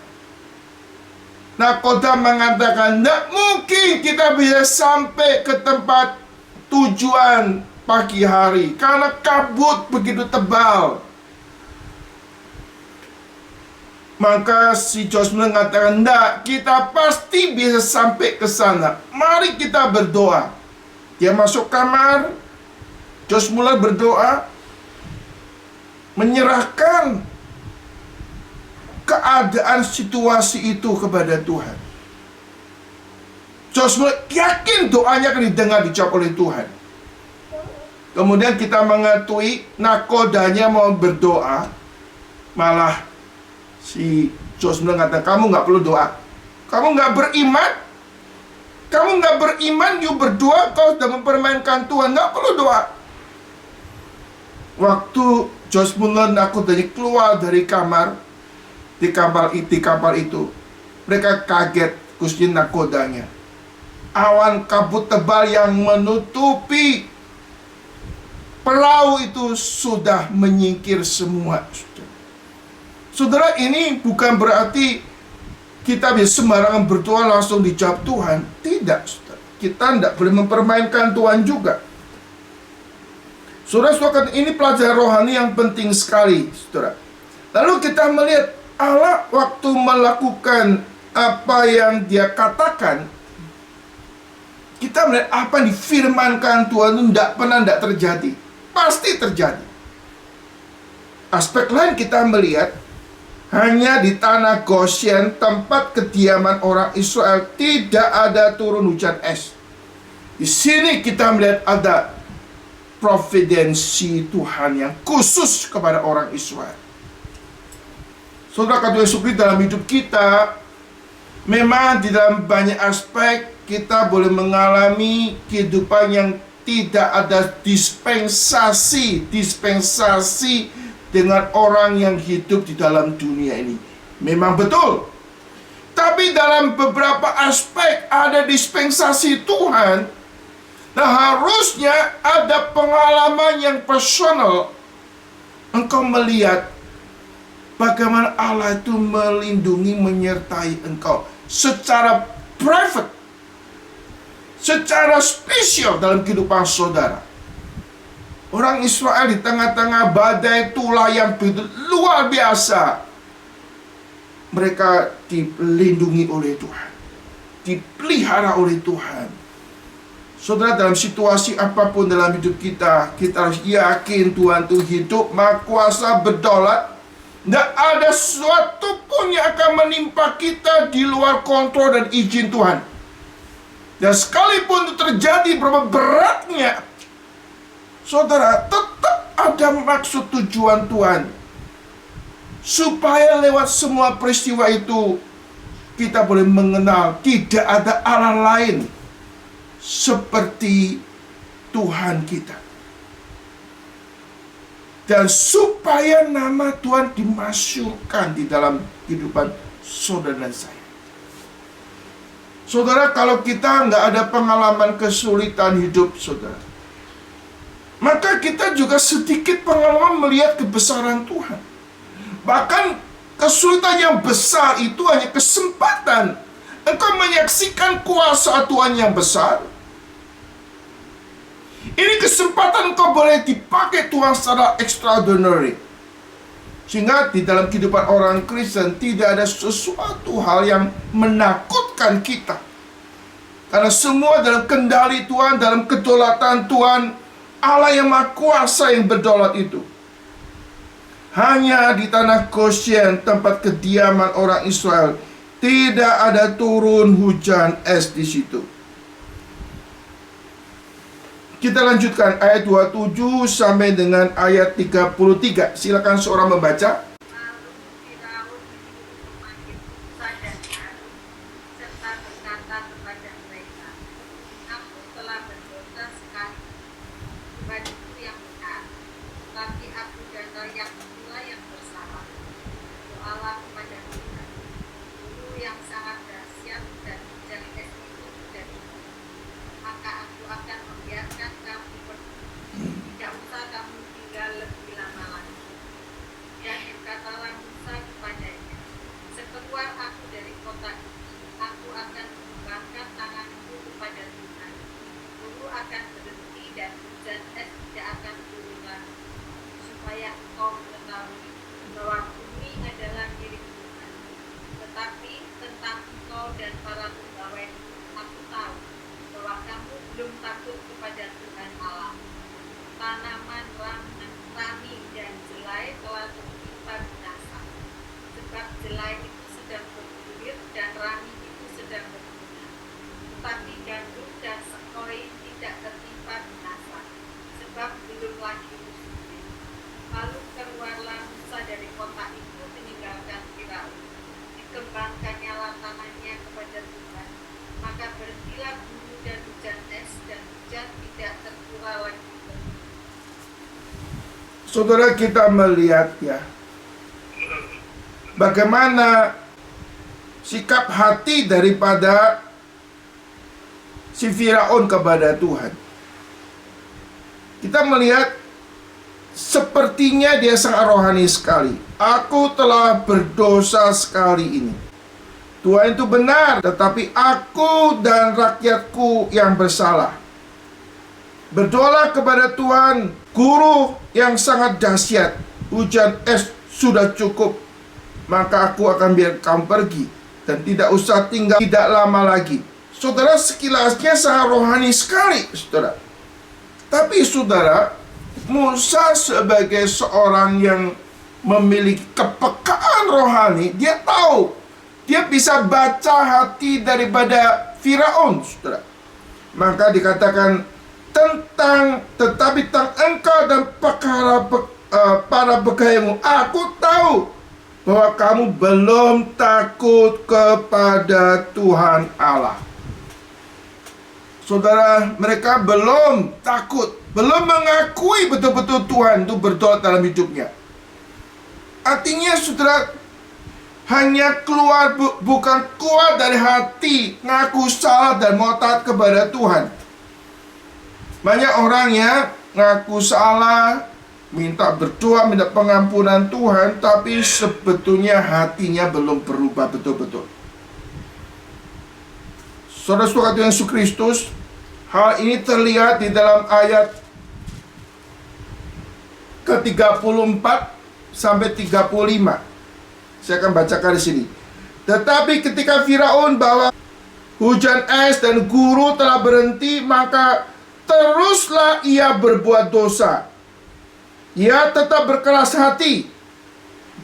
nakoda mengatakan, tidak mungkin kita bisa sampai ke tempat tujuan pagi hari karena kabut begitu tebal. Maka si Josh mengatakan, tidak, kita pasti bisa sampai ke sana. Mari kita berdoa. Dia masuk kamar, Josh mulai berdoa, menyerahkan keadaan situasi itu kepada Tuhan. Josh mulai yakin doanya akan didengar, dijawab oleh Tuhan. Kemudian kita mengetahui nakodanya mau berdoa, malah si Josh mengatakan, kamu nggak perlu doa. Kamu nggak beriman. Kamu nggak beriman, you berdoa, kau sudah mempermainkan Tuhan. Nggak perlu doa. Waktu Josh Muller nakodanya keluar dari kamar, di kapal itu, mereka kaget, khususnya nakodanya. Awan kabut tebal yang menutupi perahu itu sudah menyingkir semua. Saudara, ini bukan berarti kita bisa sembarangan berdoa langsung dijawab Tuhan. Tidak, saudara. Kita tidak boleh mempermainkan Tuhan juga. Saudara, ini pelajaran rohani yang penting sekali, saudara. Lalu kita melihat Allah waktu melakukan apa yang Dia katakan, kita melihat apa yang difirmankan Tuhan itu tidak terjadi. Pasti terjadi. Aspek lain kita melihat, hanya di tanah Goshen, tempat kediaman orang Israel, tidak ada turun hujan es. Di sini kita melihat ada providensi Tuhan yang khusus kepada orang Israel. Saudara, kata Yesus Kristus, dalam hidup kita, memang di dalam banyak aspek kita boleh mengalami kehidupan yang tidak ada dispensasi dengan orang yang hidup di dalam dunia ini. Memang betul. Tapi dalam beberapa aspek ada dispensasi Tuhan. Nah, harusnya ada pengalaman yang personal. Engkau melihat bagaimana Allah itu melindungi, menyertai engkau secara private, secara spesial dalam kehidupan saudara. Orang Israel di tengah-tengah badai tulah yang begitu luar biasa, mereka dilindungi oleh Tuhan, dipelihara oleh Tuhan. Saudara, dalam situasi apapun dalam hidup kita, kita harus yakin Tuhan itu hidup, Maha Kuasa, berdaulat. Tidak ada sesuatu pun yang akan menimpa kita di luar kontrol dan izin Tuhan. Dan sekalipun itu terjadi berapa beratnya, saudara, tetap ada maksud tujuan Tuhan. Supaya lewat semua peristiwa itu, kita boleh mengenal tidak ada Allah lain seperti Tuhan kita. Dan supaya nama Tuhan dimasyurkan di dalam kehidupan saudara dan saya. Saudara, kalau kita nggak ada pengalaman kesulitan hidup, saudara, maka kita juga sedikit pengalaman melihat kebesaran Tuhan. Bahkan kesulitan yang besar itu hanya kesempatan engkau menyaksikan kuasa Tuhan yang besar. Ini kesempatan engkau boleh dipakai Tuhan secara extraordinary. Sehingga di dalam kehidupan orang Kristen tidak ada sesuatu hal yang menakutkan kita. Karena semua dalam kendali Tuhan, dalam kedaulatan Tuhan, Allah yang Maha Kuasa yang berdaulat itu. Hanya di tanah Goshen, tempat kediaman orang Israel, tidak ada turun hujan es di situ. Kita lanjutkan ayat 27 sampai dengan ayat 33. Silakan seorang membaca. Lalu Firaun memanggil Musa dan Harun serta berkata kepada mereka, "Aku telah berdosa sekali pribadiku yang benar, tapi aku dan rakyatku pula yang bersalah. Doalah kepada Tuhan, guru yang sangat dahsyat dan hujan es itu terjadi. Maka aku akan membiarkan kamu pergi. Tidak usah kamu tinggal lebih lama lagi." Dan berkatalah Musa kepadanya, "Sekeluar aku dari kota ini, aku akan mengembangkan tanganku kepada Tuhan. Guru akan berhenti dan hujan es tidak akan turun lagi, supaya engkau mengetahui bahwa bumi adalah milik Tuhan. Tetapi tentang engkau dan para pegawai, aku tahu bahwa kamu belum takut kepada Tuhan Allah. Tanaman rami dan jelai telah tertimpa binasa, sebab jelai itu sedang bergulir dan rami itu sedang berbunga. Tetapi gandum dan sekoi tidak tertimpa binasa, sebab belum lagi musim. Lalu keluarlah Musa dari kota itu meninggalkan Firaun. Dikembangkannya tangannya kepada Tuhan, maka berhentilah bumi dan hujan es, dan hujan tidak tercurah lagi. Saudara, kita melihat ya, bagaimana sikap hati daripada si Firaun kepada Tuhan. Kita melihat sepertinya dia sangat rohani sekali. Aku telah berdosa sekali ini. Tuhan itu benar, tetapi aku dan rakyatku yang bersalah. Berdoalah kepada Tuhan, guru yang sangat dahsyat, hujan es sudah cukup, maka aku akan biar kamu pergi dan tidak usah tinggal tidak lama lagi. Saudara, sekilasnya sangat rohani sekali, saudara. Tapi saudara, Musa sebagai seorang yang memiliki kepekaan rohani, dia tahu, dia bisa baca hati daripada Firaun, saudara. Maka dikatakan tetapi tentang engkau dan para pegawaimu, aku tahu bahwa kamu belum takut kepada Tuhan Allah. Saudara, mereka belum takut, belum mengakui betul-betul Tuhan itu berdaulat dalam hidupnya. Artinya saudara, hanya keluar bukan keluar dari hati, ngaku salah dan mau taat kepada Tuhan. Banyak orang yang ngaku salah, minta berdoa, minta pengampunan Tuhan, tapi sebetulnya hatinya belum berubah betul-betul. Saudara-saudara Tuhan Yesus Kristus, hal ini terlihat di dalam ayat ke-34 sampai 35. Saya akan bacakan di sini. Tetapi ketika Firaun bawa hujan es dan guru telah berhenti, maka teruslah ia berbuat dosa. Ia tetap berkeras hati,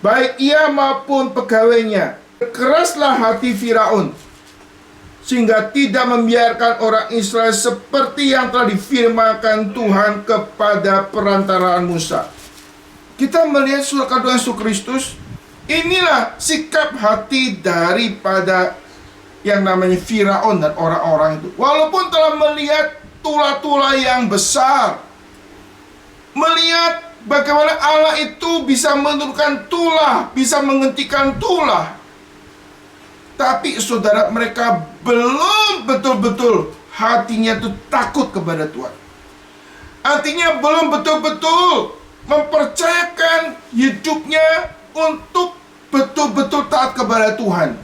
baik ia maupun pegawainya. Keraslah hati Firaun, sehingga tidak membiarkan orang Israel seperti yang telah difirmankan Tuhan kepada perantaraan Musa. Kita melihat surga Tuhan Yesus Kristus. Inilah sikap hati daripada yang namanya Firaun dan orang-orang itu. Walaupun telah melihat tulah-tulah yang besar, melihat bagaimana Allah itu bisa menurunkan tulah, bisa menghentikan tulah, tapi saudara, mereka belum betul-betul hatinya itu takut kepada Tuhan. Artinya belum betul-betul mempercayakan hidupnya untuk betul-betul taat kepada Tuhan.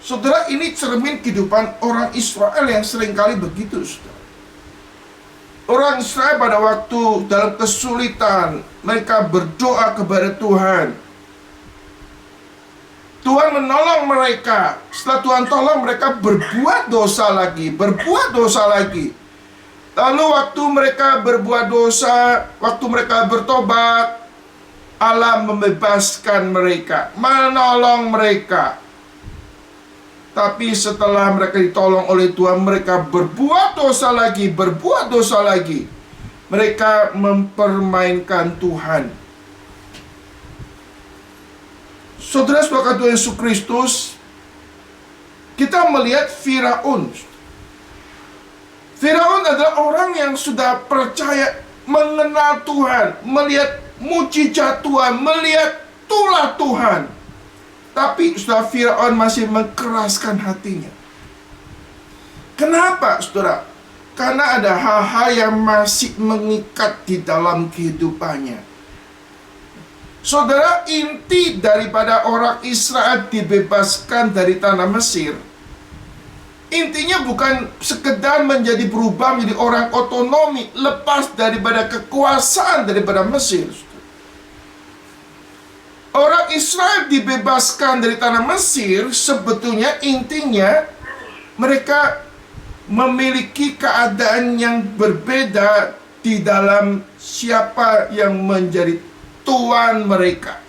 Saudara, ini cermin kehidupan orang Israel yang seringkali begitu, saudara. Orang Israel pada waktu dalam kesulitan, mereka berdoa kepada Tuhan. Tuhan menolong mereka. Setelah Tuhan tolong, mereka berbuat dosa lagi, Lalu waktu mereka berbuat dosa, waktu mereka bertobat, Allah membebaskan mereka, menolong mereka. Tapi setelah mereka ditolong oleh Tuhan, mereka berbuat dosa lagi. Mereka mempermainkan Tuhan. Saudara-saudara Tuhan Yesus Kristus, kita melihat Firaun. Firaun adalah orang yang sudah percaya, mengenal Tuhan, melihat mujizat Tuhan, melihat tulah Tuhan. Tapi saudara, Firaun masih mengeraskan hatinya. Kenapa, saudara? Karena ada hal-hal yang masih mengikat di dalam kehidupannya. Saudara, inti daripada orang Israel dibebaskan dari tanah Mesir, intinya bukan sekedar berubah menjadi orang otonomi, lepas daripada kekuasaan daripada Mesir. Orang Israel dibebaskan dari tanah Mesir, sebetulnya intinya mereka memiliki keadaan yang berbeda di dalam siapa yang menjadi tuan mereka.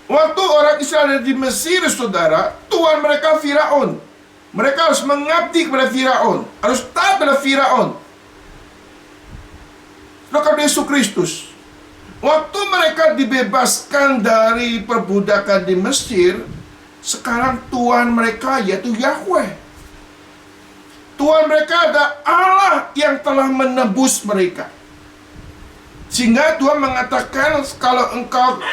Waktu orang Israel di Mesir, saudara, tuan mereka Firaun. Mereka harus mengabdi kepada Firaun, harus taat pada Firaun. Maka Yesus Kristus, waktu mereka dibebaskan dari perbudakan di Mesir, sekarang Tuhan mereka yaitu Yahweh. Tuhan mereka adalah Allah yang telah menebus mereka. Sehingga Tuhan mengatakan, kalau engkau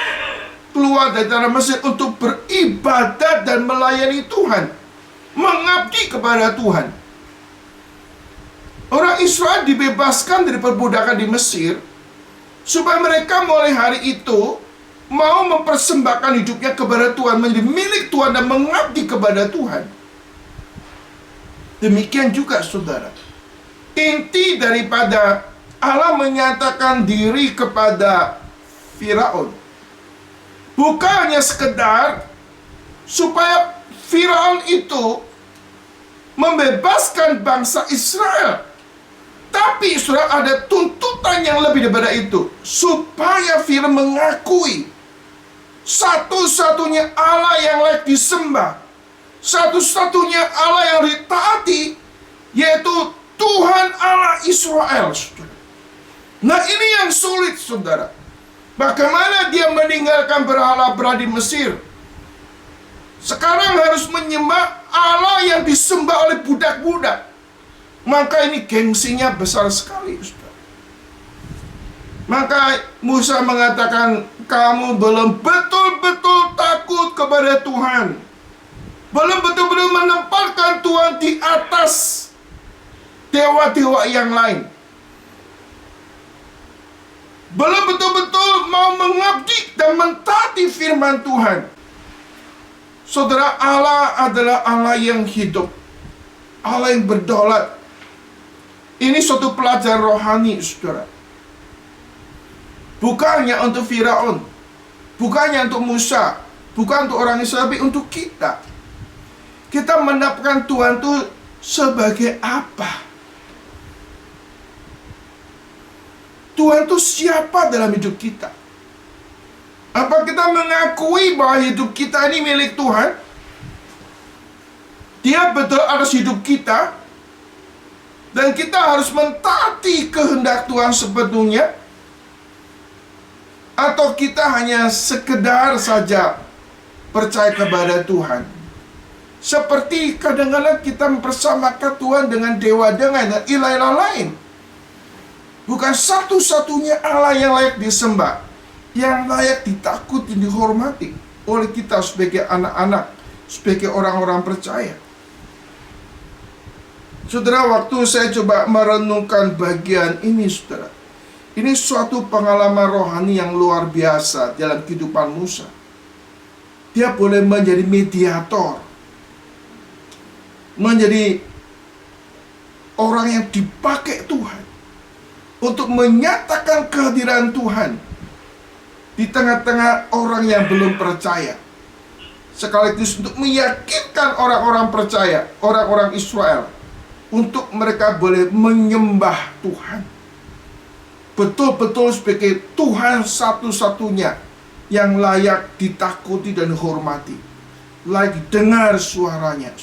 keluar dari tanah Mesir untuk beribadat dan melayani Tuhan, mengabdi kepada Tuhan. Orang Israel dibebaskan dari perbudakan di Mesir, supaya mereka mulai hari itu mau mempersembahkan hidupnya kepada Tuhan, menjadi milik Tuhan dan mengabdi kepada Tuhan. Demikian juga, saudara, inti daripada Allah menyatakan diri kepada Firaun bukan hanya sekedar supaya Firaun itu membebaskan bangsa Israel, tapi saudara, ada tuntutan yang lebih daripada itu, supaya Firaun mengakui satu-satunya Allah yang layak disembah, satu-satunya Allah yang ditaati, yaitu Tuhan Allah Israel, saudara. Nah, ini yang sulit, saudara. Bagaimana dia meninggalkan berhala-berhala di Mesir, sekarang harus menyembah Allah yang disembah oleh budak-budak. Maka ini gengsinya besar sekali, saudara. Maka Musa mengatakan, kamu belum betul-betul takut kepada Tuhan. Belum betul-betul menempatkan Tuhan di atas dewa-dewa yang lain. Belum betul-betul mau mengabdi dan mentaati firman Tuhan. Saudara, Allah adalah Allah yang hidup, Allah yang berdaulat. Ini suatu pelajaran rohani, saudara. Bukannya untuk Firaun, bukannya untuk Musa, bukan untuk orang Israel, tapi untuk kita. Kita mendapatkan Tuhan itu sebagai apa? Tuhan itu siapa dalam hidup kita? Apa kita mengakui bahwa hidup kita ini milik Tuhan? Dia betul atas hidup kita, dan kita harus mentaati kehendak Tuhan sepenuhnya? Atau kita hanya sekedar saja percaya kepada Tuhan? Seperti kadang-kadang kita mempersamakan Tuhan dengan dewa-dewa dan ilah-ilah lain. Bukan satu-satunya Allah yang layak disembah, yang layak ditakuti, dihormati oleh kita sebagai anak-anak, sebagai orang-orang percaya. Saudara, waktu saya coba merenungkan bagian ini, saudara, ini suatu pengalaman rohani yang luar biasa dalam kehidupan Musa. Dia boleh menjadi mediator, menjadi orang yang dipakai Tuhan untuk menyatakan kehadiran Tuhan di tengah-tengah orang yang belum percaya, sekaligus untuk meyakinkan orang-orang percaya, orang-orang Israel, untuk mereka boleh menyembah Tuhan betul-betul sebagai Tuhan satu-satunya yang layak ditakuti dan dihormati, layak dengar suaranya.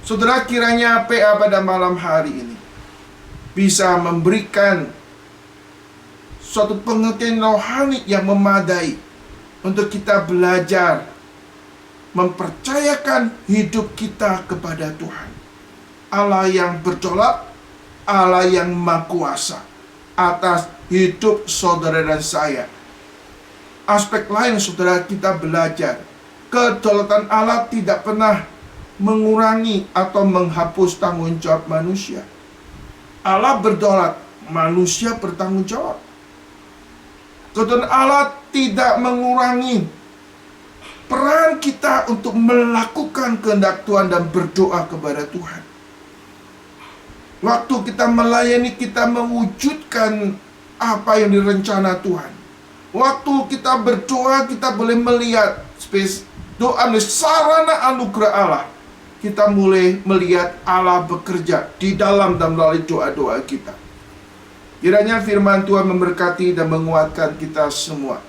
Saudara, kiranya PA pada malam hari ini bisa memberikan suatu pengertian rohani yang memadai untuk kita belajar mempercayakan hidup kita kepada Tuhan, Allah yang berdaulat, Allah yang maha kuasa atas hidup saudara dan saya. Aspek lain, saudara, kita belajar kedaulatan Allah tidak pernah mengurangi atau menghapus tanggung jawab manusia. Allah berdaulat, manusia bertanggung jawab. Kedaulatan Allah tidak mengurangi peran kita untuk melakukan kehendak Tuhan dan berdoa kepada Tuhan. Waktu kita melayani, kita mewujudkan apa yang direncana Tuhan. Waktu kita berdoa, kita boleh melihat doa sarana anugerah Allah. Kita mulai melihat Allah bekerja di dalam dan melalui doa-doa kita. Kiranya firman Tuhan memberkati dan menguatkan kita semua.